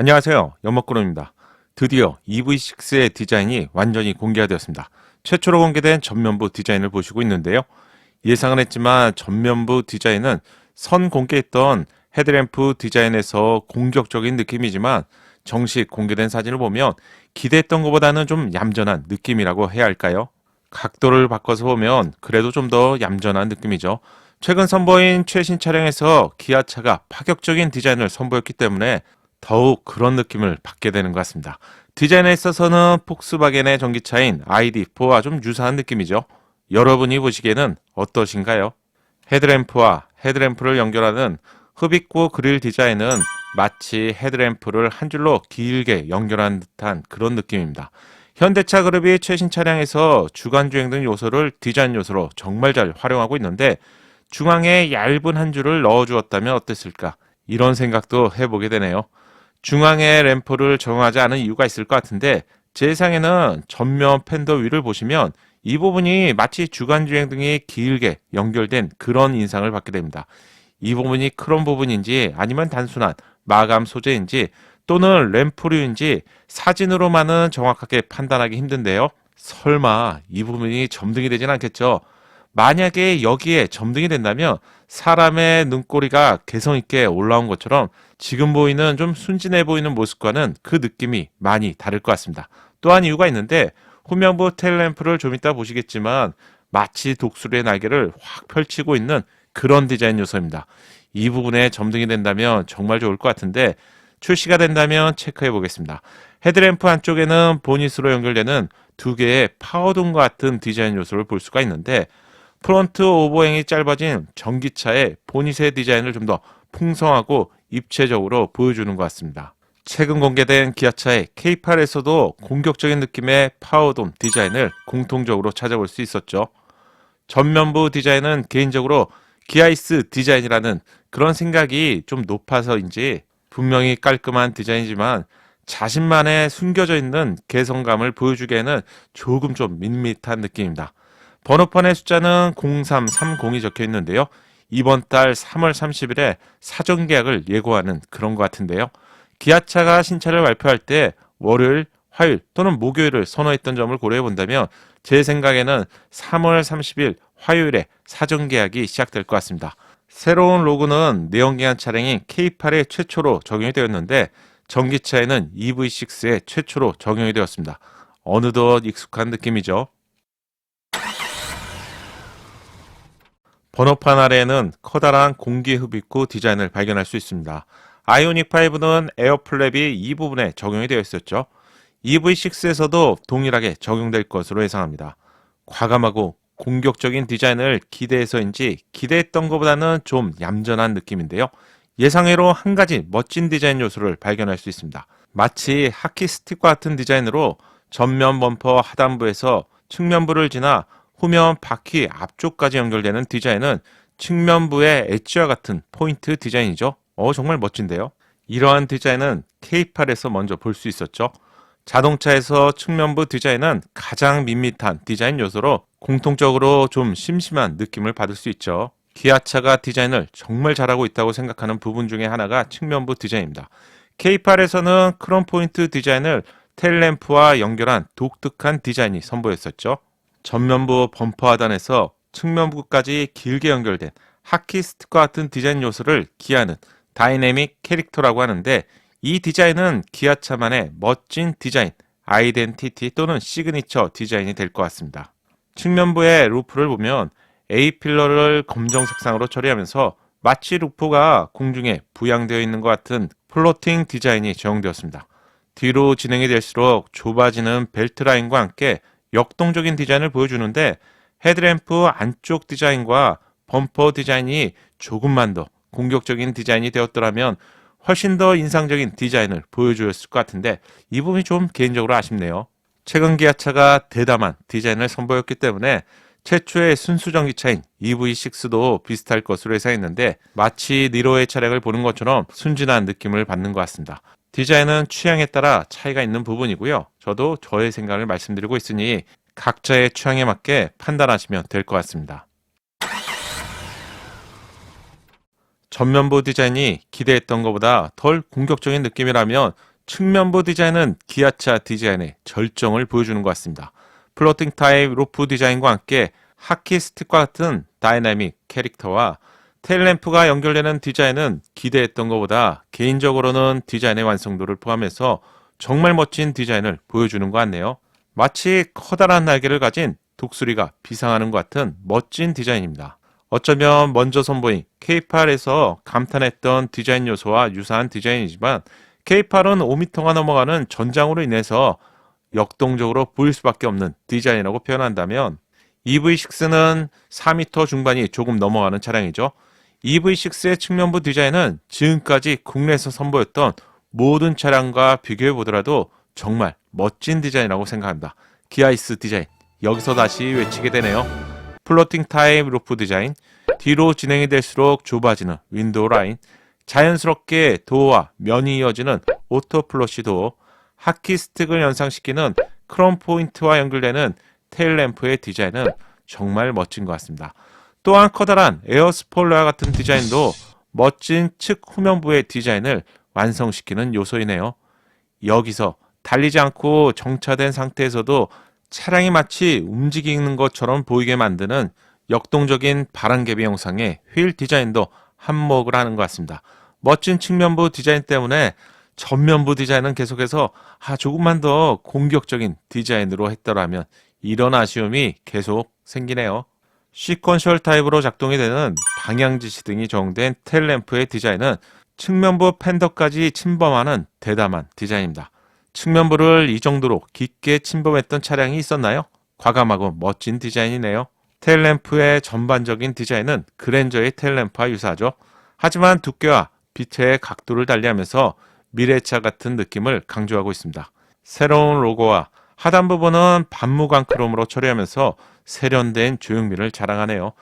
안녕하세요. 연목구름입니다. 드디어 EV6의 디자인이 완전히 공개가 되었습니다. 최초로 공개된 전면부 디자인을 보시고 있는데요. 예상은 했지만 전면부 디자인은 선 공개했던 헤드램프 디자인에서 공격적인 느낌이지만 정식 공개된 사진을 보면 기대했던 것보다는 좀 얌전한 느낌이라고 해야 할까요? 각도를 바꿔서 보면 그래도 좀 더 얌전한 느낌이죠. 최근 선보인 최신 차량에서 기아차가 파격적인 디자인을 선보였기 때문에 더욱 그런 느낌을 받게 되는 것 같습니다. 디자인에 있어서는 폭스바겐의 전기차인 ID4와 좀 유사한 느낌이죠. 여러분이 보시기에는 어떠신가요? 헤드램프와 헤드램프를 연결하는 흡입구 그릴 디자인은 마치 헤드램프를 한 줄로 길게 연결한 듯한 그런 느낌입니다. 현대차 그룹이 최신 차량에서 주간주행 등 요소를 디자인 요소로 정말 잘 활용하고 있는데 중앙에 얇은 한 줄을 넣어주었다면 어땠을까? 이런 생각도 해보게 되네요. 중앙에 램프를 정하지 않은 이유가 있을 것 같은데 제 예상에는 전면 팬더 위를 보시면 이 부분이 마치 주간주행 등이 길게 연결된 그런 인상을 받게 됩니다. 이 부분이 크롬 부분인지 아니면 단순한 마감 소재인지 또는 램프류인지 사진으로만은 정확하게 판단하기 힘든데요. 설마 이 부분이 점등이 되진 않겠죠? 만약에 여기에 점등이 된다면 사람의 눈꼬리가 개성 있게 올라온 것처럼 지금 보이는 좀 순진해 보이는 모습과는 그 느낌이 많이 다를 것 같습니다. 또한 이유가 있는데 후면부 테일램프를 좀 이따 보시겠지만 마치 독수리의 날개를 확 펼치고 있는 그런 디자인 요소입니다. 이 부분에 점등이 된다면 정말 좋을 것 같은데 출시가 된다면 체크해 보겠습니다. 헤드램프 안쪽에는 보닛으로 연결되는 두 개의 파워돔과 같은 디자인 요소를 볼 수가 있는데 프론트 오버행이 짧아진 전기차의 보닛의 디자인을 좀 더 풍성하고 입체적으로 보여주는 것 같습니다. 최근 공개된 기아차의 K8에서도 공격적인 느낌의 파워돔 디자인을 공통적으로 찾아볼 수 있었죠. 전면부 디자인은 개인적으로 기아이스 디자인이라는 그런 생각이 좀 높아서인지 분명히 깔끔한 디자인이지만 자신만의 숨겨져 있는 개성감을 보여주기에는 조금 좀 밋밋한 느낌입니다. 번호판의 숫자는 0330이 적혀 있는데요. 이번 달 3월 30일에 사전 계약을 예고하는 그런 것 같은데요. 기아차가 신차를 발표할 때 월요일, 화요일 또는 목요일을 선호했던 점을 고려해 본다면 제 생각에는 3월 30일 화요일에 사전 계약이 시작될 것 같습니다. 새로운 로고는 내연기관 차량인 K8에 최초로 적용이 되었는데 전기차에는 EV6에 최초로 적용이 되었습니다. 어느덧 익숙한 느낌이죠. 번호판 아래에는 커다란 공기 흡입구 디자인을 발견할 수 있습니다. 아이오닉5는 에어플랩이 이 부분에 적용이 되어 있었죠. EV6에서도 동일하게 적용될 것으로 예상합니다. 과감하고 공격적인 디자인을 기대해서인지 기대했던 것보다는 좀 얌전한 느낌인데요. 예상외로 한 가지 멋진 디자인 요소를 발견할 수 있습니다. 마치 하키 스틱과 같은 디자인으로 전면 범퍼 하단부에서 측면부를 지나 후면 바퀴 앞쪽까지 연결되는 디자인은 측면부의 엣지와 같은 포인트 디자인이죠. 정말 멋진데요. 이러한 디자인은 K8에서 먼저 볼 수 있었죠. 자동차에서 측면부 디자인은 가장 밋밋한 디자인 요소로 공통적으로 좀 심심한 느낌을 받을 수 있죠. 기아차가 디자인을 정말 잘하고 있다고 생각하는 부분 중에 하나가 측면부 디자인입니다. K8에서는 크롬 포인트 디자인을 테일램프와 연결한 독특한 디자인이 선보였었죠. 전면부 범퍼 하단에서 측면부까지 길게 연결된 하키 스틱과 같은 디자인 요소를 기아는 다이내믹 캐릭터라고 하는데 이 디자인은 기아차만의 멋진 디자인, 아이덴티티 또는 시그니처 디자인이 될 것 같습니다. 측면부의 루프를 보면 A필러를 검정 색상으로 처리하면서 마치 루프가 공중에 부양되어 있는 것 같은 플로팅 디자인이 적용되었습니다. 뒤로 진행이 될수록 좁아지는 벨트 라인과 함께 역동적인 디자인을 보여주는데 헤드램프 안쪽 디자인과 범퍼 디자인이 조금만 더 공격적인 디자인이 되었더라면 훨씬 더 인상적인 디자인을 보여주었을 것 같은데 이 부분이 좀 개인적으로 아쉽네요. 최근 기아차가 대담한 디자인을 선보였기 때문에 최초의 순수 전기차인 EV6도 비슷할 것으로 예상했는데 마치 니로의 차량을 보는 것처럼 순진한 느낌을 받는 것 같습니다. 디자인은 취향에 따라 차이가 있는 부분이고요. 저도 저의 생각을 말씀드리고 있으니 각자의 취향에 맞게 판단하시면 될 것 같습니다. 전면부 디자인이 기대했던 것보다 덜 공격적인 느낌이라면 측면부 디자인은 기아차 디자인의 절정을 보여주는 것 같습니다. 플로팅 타입 루프 디자인과 함께 하키스틱과 같은 다이나믹 캐릭터와 테일램프가 연결되는 디자인은 기대했던 것보다 개인적으로는 디자인의 완성도를 포함해서 정말 멋진 디자인을 보여주는 것 같네요. 마치 커다란 날개를 가진 독수리가 비상하는 것 같은 멋진 디자인입니다. 어쩌면 먼저 선보인 K8에서 감탄했던 디자인 요소와 유사한 디자인이지만 K8은 5m가 넘어가는 전장으로 인해서 역동적으로 보일 수밖에 없는 디자인이라고 표현한다면 EV6는 4m 중반이 조금 넘어가는 차량이죠. EV6의 측면부 디자인은 지금까지 국내에서 선보였던 모든 차량과 비교해 보더라도 정말 멋진 디자인이라고 생각합니다. 기아이스 디자인, 여기서 다시 외치게 되네요. 플로팅 타입 루프 디자인, 뒤로 진행이 될수록 좁아지는 윈도우 라인, 자연스럽게 도어와 면이 이어지는 오토 플러시 도어, 하키 스틱을 연상시키는 크롬 포인트와 연결되는 테일 램프의 디자인은 정말 멋진 것 같습니다. 또한 커다란 에어 스포일러와 같은 디자인도 멋진 측 후면부의 디자인을 완성시키는 요소이네요. 여기서 달리지 않고 정차된 상태에서도 차량이 마치 움직이는 것처럼 보이게 만드는 역동적인 바람개비 형상의 휠 디자인도 한몫을 하는 것 같습니다. 멋진 측면부 디자인 때문에 전면부 디자인은 계속해서 조금만 더 공격적인 디자인으로 했더라면 이런 아쉬움이 계속 생기네요. 시퀀셜 타입으로 작동이 되는 방향지시 등이 적용된 테일램프의 디자인은 측면부 팬더까지 침범하는 대담한 디자인입니다. 측면부를 이 정도로 깊게 침범했던 차량이 있었나요? 과감하고 멋진 디자인이네요. 테일램프의 전반적인 디자인은 그랜저의 테일램프와 유사하죠. 하지만 두께와 빛의 각도를 달리하면서 미래차 같은 느낌을 강조하고 있습니다. 새로운 로고와 하단 부분은 반무광 크롬으로 처리하면서 세련된 조형미를 자랑하네요.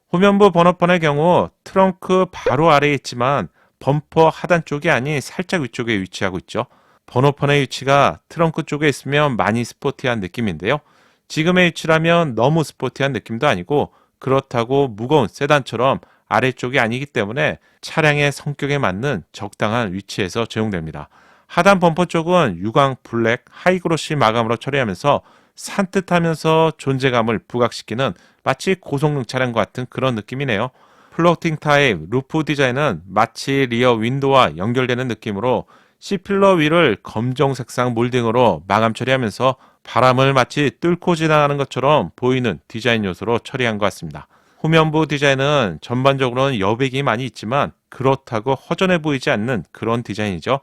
후면부 번호판의 경우 트렁크 바로 아래에 있지만 범퍼 하단 쪽이 아닌 살짝 위쪽에 위치하고 있죠. 번호판의 위치가 트렁크 쪽에 있으면 많이 스포티한 느낌인데요. 지금의 위치라면 너무 스포티한 느낌도 아니고 그렇다고 무거운 세단처럼 아래쪽이 아니기 때문에 차량의 성격에 맞는 적당한 위치에서 적용됩니다. 하단 범퍼 쪽은 유광 블랙 하이그로시 마감으로 처리하면서 산뜻하면서 존재감을 부각시키는 마치 고성능 차량과 같은 그런 느낌이네요. 플로팅 타입 루프 디자인은 마치 리어 윈도우와 연결되는 느낌으로 C필러 위를 검정 색상 몰딩으로 마감 처리하면서 바람을 마치 뚫고 지나가는 것처럼 보이는 디자인 요소로 처리한 것 같습니다. 후면부 디자인은 전반적으로는 여백이 많이 있지만 그렇다고 허전해 보이지 않는 그런 디자인이죠.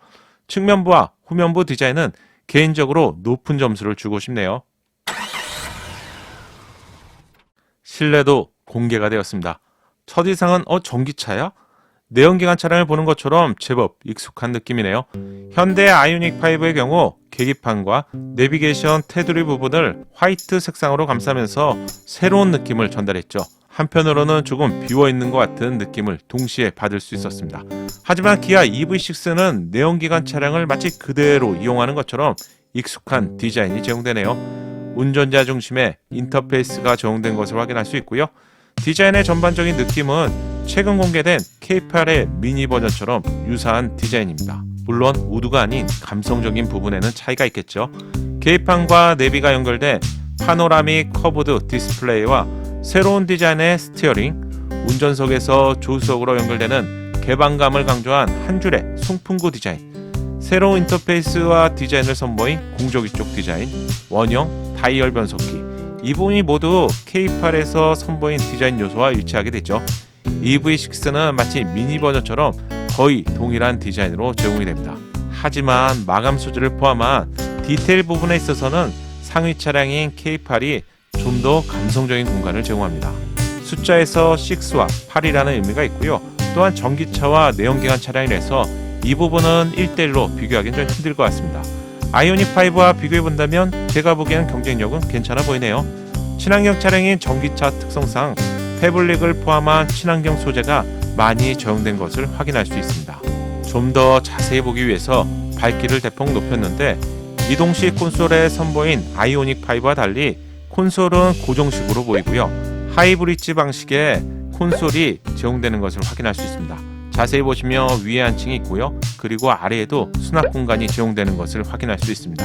측면부와 후면부 디자인은 개인적으로 높은 점수를 주고 싶네요. 실내도 공개가 되었습니다. 첫인상은 전기차야? 내연기관 차량을 보는 것처럼 제법 익숙한 느낌이네요. 현대 아이오닉5의 경우 계기판과 내비게이션 테두리 부분을 화이트 색상으로 감싸면서 새로운 느낌을 전달했죠. 한편으로는 조금 비워있는 것 같은 느낌을 동시에 받을 수 있었습니다. 하지만 기아 EV6는 내연기관 차량을 마치 그대로 이용하는 것처럼 익숙한 디자인이 제공되네요. 운전자 중심의 인터페이스가 적용된 것을 확인할 수 있고요. 디자인의 전반적인 느낌은 최근 공개된 K8의 미니 버전처럼 유사한 디자인입니다. 물론 우드가 아닌 감성적인 부분에는 차이가 있겠죠. 계기판과 내비가 연결된 파노라믹 커브드 디스플레이와 새로운 디자인의 스티어링, 운전석에서 조수석으로 연결되는 개방감을 강조한 한 줄의 송풍구 디자인, 새로운 인터페이스와 디자인을 선보인 공조기 쪽 디자인, 원형 다이얼 변속기, 이 부분이 모두 K8에서 선보인 디자인 요소와 일치하게 됐죠. EV6는 마치 미니 버전처럼 거의 동일한 디자인으로 제공이 됩니다. 하지만 마감 소재를 포함한 디테일 부분에 있어서는 상위 차량인 K8이 좀 더 감성적인 공간을 제공합니다. 숫자에서 6와 8이라는 의미가 있고요. 또한 전기차와 내연기관 차량이라서 이 부분은 1대1로 비교하기는 좀 힘들 것 같습니다. 아이오닉5와 비교해본다면 제가 보기에는 경쟁력은 괜찮아 보이네요. 친환경 차량인 전기차 특성상 패블릭을 포함한 친환경 소재가 많이 적용된 것을 확인할 수 있습니다. 좀 더 자세히 보기 위해서 밝기를 대폭 높였는데 이동식 콘솔에 선보인 아이오닉5와 달리 콘솔은 고정식으로 보이고요. 하이브리지 방식의 콘솔이 제공되는 것을 확인할 수 있습니다. 자세히 보시면 위에 한 층이 있고요. 그리고 아래에도 수납 공간이 제공되는 것을 확인할 수 있습니다.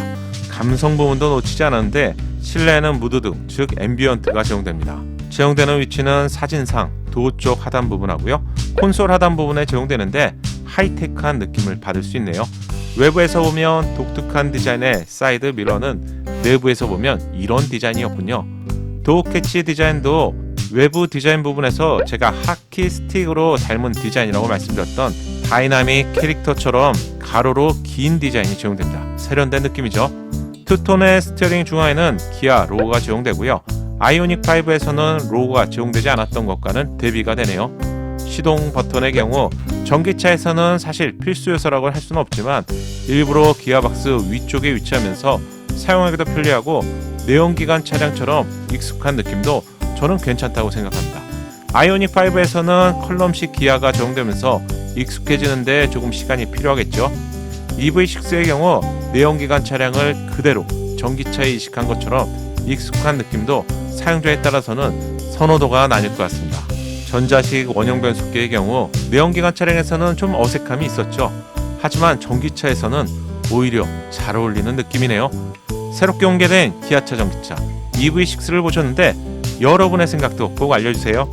감성 부분도 놓치지 않았는데 실내에는 무드등, 즉 앰비언트가 제공됩니다. 제공되는 위치는 사진상 도어 쪽 하단 부분하고요. 콘솔 하단 부분에 제공되는데 하이테크한 느낌을 받을 수 있네요. 외부에서 보면 독특한 디자인의 사이드 미러는 내부에서 보면 이런 디자인이었군요. 도어 캐치 디자인도 외부 디자인 부분에서 제가 하키 스틱으로 닮은 디자인이라고 말씀드렸던 다이나믹 캐릭터처럼 가로로 긴 디자인이 제공됩니다. 세련된 느낌이죠. 투톤의 스티어링 중앙에는 기아 로고가 제공되고요. 아이오닉 5에서는 로고가 제공되지 않았던 것과는 대비가 되네요. 시동 버튼의 경우 전기차에서는 사실 필수 요소라고 할 수는 없지만 일부러 기어박스 위쪽에 위치하면서 사용하기도 편리하고 내연기관 차량처럼 익숙한 느낌도 저는 괜찮다고 생각합니다. 아이오닉 5에서는 컬럼식 기아가 적용되면서 익숙해지는데 조금 시간이 필요하겠죠. EV6의 경우 내연기관 차량을 그대로 전기차에 이식한 것처럼 익숙한 느낌도 사용자에 따라서는 선호도가 나뉠 것 같습니다. 전자식 원형 변속기의 경우 내연기관 차량에서는 좀 어색함이 있었죠. 하지만 전기차에서는 오히려 잘 어울리는 느낌이네요. 새롭게 공개된 기아차 전기차 EV6를 보셨는데 여러분의 생각도 꼭 알려주세요.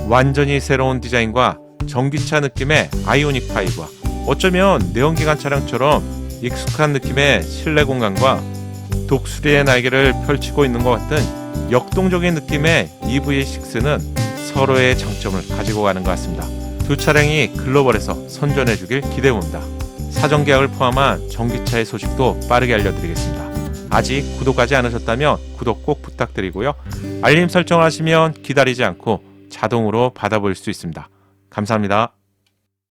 완전히 새로운 디자인과 전기차 느낌의 아이오닉 5와 어쩌면 내연기관 차량처럼 익숙한 느낌의 실내 공간과 독수리의 날개를 펼치고 있는 것 같은 역동적인 느낌의 EV6는 서로의 장점을 가지고 가는 것 같습니다. 두 차량이 글로벌에서 선전해주길 기대해봅니다. 사전 계약을 포함한 전기차의 소식도 빠르게 알려드리겠습니다. 아직 구독하지 않으셨다면 구독 꼭 부탁드리고요. 알림 설정을 하시면 기다리지 않고 자동으로 받아볼 수 있습니다. 감사합니다.